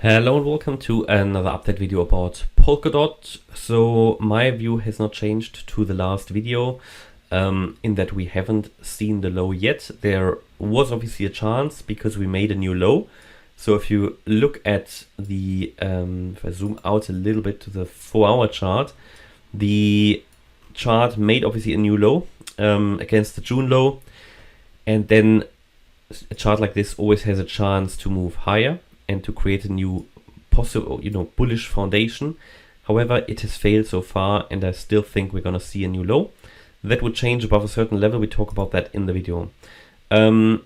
Hello and welcome to another update video about Polkadot. So my view has not changed to the last video in that we haven't seen the low yet. There was obviously a chance because we made a new low. So if you look at the, if I zoom out a little bit to the 4-hour chart, the chart made obviously a new low against the June low. And then a chart like this always has a chance to move higher and to create a new possible, bullish foundation. However, it has failed so far, and I still think we're gonna see a new low. That would change above a certain level. We talk about that in the video. Yeah,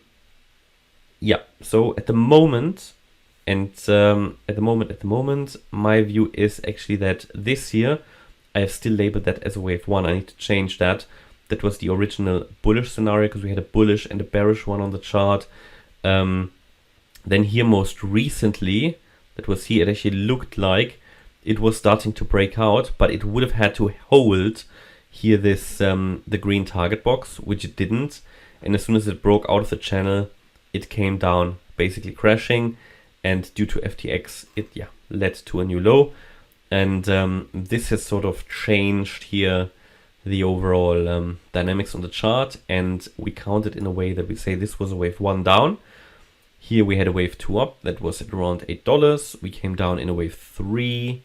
so at the moment, my view is actually that this year, I have still labeled that as a wave one. I need to change that. That was the original bullish scenario because we had a bullish and a bearish one on the chart. Then here most recently, that was here, it actually looked like it was starting to break out, but it would have had to hold here this the green target box, which it didn't. And as soon as it broke out of the channel, it came down, basically crashing. And due to FTX, it led to a new low. And this has sort of changed here the overall dynamics on the chart. And we count it in a way that we say this was a wave one down. Here we had a wave two up, that was at around $8. We came down in a wave three.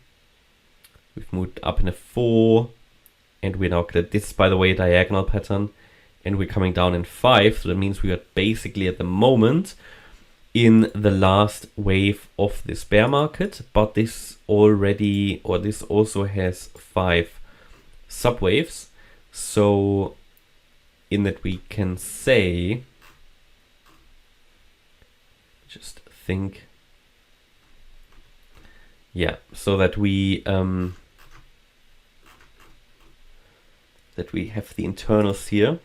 We've moved up in a 4. And we're now, this is by the way a diagonal pattern. And we're coming down in 5. So that means we are basically at the moment in the last wave of this bear market. But this already, or this also has 5 subwaves. So in that we can say, just think, so that we have the internals here.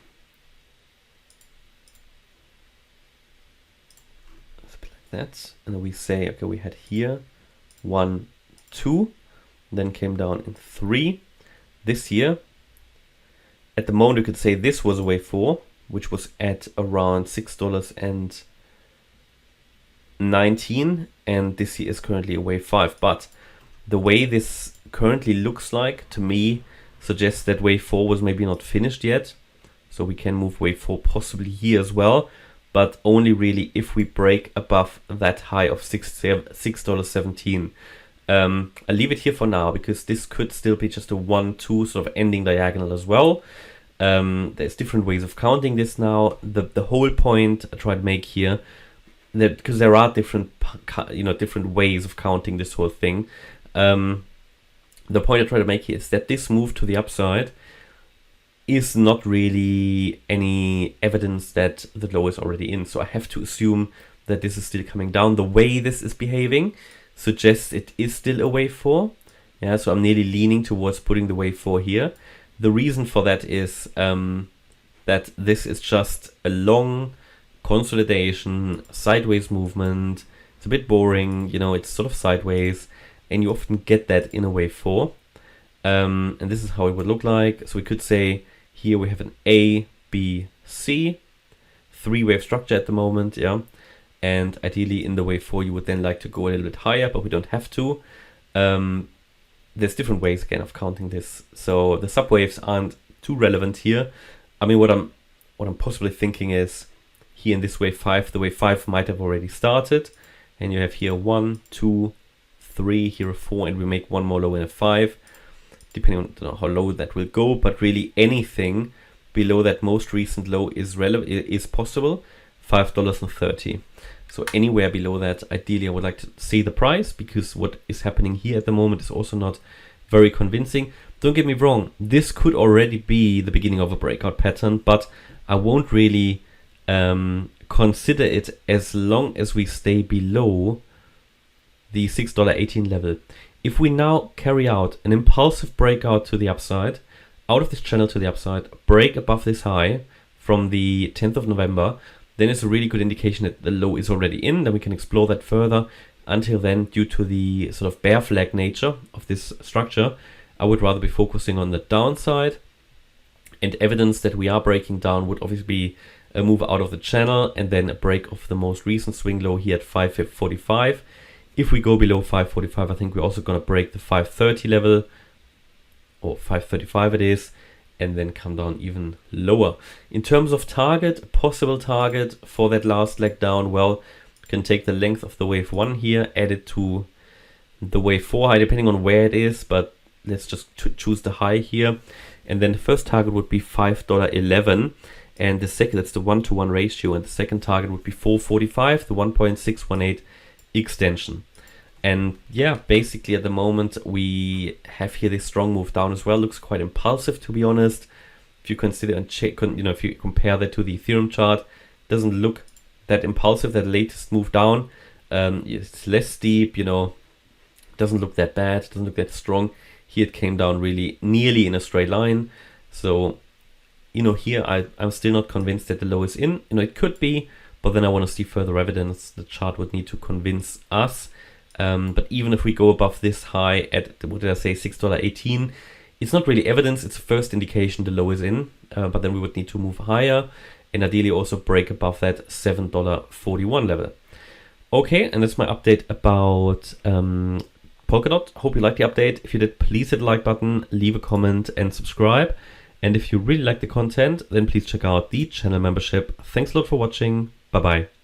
Let's put like that, and then we say, okay, we had here 1, 2, then came down in 3. This here, at the moment, you could say this was a wave 4, which was at around $6.19, and this here is currently a wave 5. But the way this currently looks like, to me, suggests that wave 4 was maybe not finished yet. So we can move wave 4 possibly here as well, but only really if we break above that high of $6.17. I'll leave it here for now because this could still be just a 1-2 sort of ending diagonal as well. There's different ways of counting this now. The whole point I try to make here, that because there are different ways of counting this whole thing. The point I try to make here is that this move to the upside is not really any evidence that the low is already in. So I have to assume that this is still coming down. The way this is behaving suggests it is still a wave 4. Yeah, so I'm nearly leaning towards putting the wave 4 here. The reason for that is that this is just a long consolidation, sideways movement. It's a bit boring, it's sort of sideways, and you often get that in a wave 4. And this is how it would look like. So we could say here we have an A, B, C, 3-wave structure at the moment, and ideally in the wave 4 you would then like to go a little bit higher, but we don't have to. There's different ways again of counting this, so the subwaves aren't too relevant here. I mean, what I'm possibly thinking is, here in this wave 5, the wave 5 might have already started, and you have here 1, 2, 3, here a 4, and we make one more low in a 5, depending on how low that will go. But really anything below that most recent low is possible, $5.30. So anywhere below that, ideally I would like to see the price, because what is happening here at the moment is also not very convincing. Don't get me wrong, this could already be the beginning of a breakout pattern, but I won't really consider it as long as we stay below the $6.18 level. If we now carry out an impulsive breakout to the upside, out of this channel to the upside, break above this high from the 10th of November, then it's a really good indication that the low is already in. Then we can explore that further. Until then, due to the sort of bear flag nature of this structure, I would rather be focusing on the downside. And evidence that we are breaking down would obviously be a move out of the channel and then a break of the most recent swing low here at 545. If we go below 545, I think we're also going to break the 530 level, or 535 it is, and then come down even lower. In terms of target, possible target for that last leg down, well, you can take the length of the wave 1 here, add it to the wave 4 high, depending on where it is, but let's just choose the high here. And then the first target would be $5.11, and the second, that's the 1-to-1 ratio, and the second target would be 445, the 1.618 extension. And yeah, basically at the moment we have here this strong move down as well. Looks quite impulsive, to be honest. If you consider and check, if you compare that to the Ethereum chart, doesn't look that impulsive. That latest move down, it's less steep, doesn't look that bad, doesn't look that strong. Here it came down really nearly in a straight line. So, here I'm still not convinced that the low is in. It could be, but then I want to see further evidence. The chart would need to convince us. But even if we go above this high at, what did I say, $6.18, it's not really evidence, it's a first indication the low is in, but then we would need to move higher and ideally also break above that $7.41 level. Okay, and that's my update about Polkadot. Hope you liked the update. If you did, please hit the like button, leave a comment and subscribe. And if you really like the content, then please check out the channel membership. Thanks a lot for watching. Bye-bye.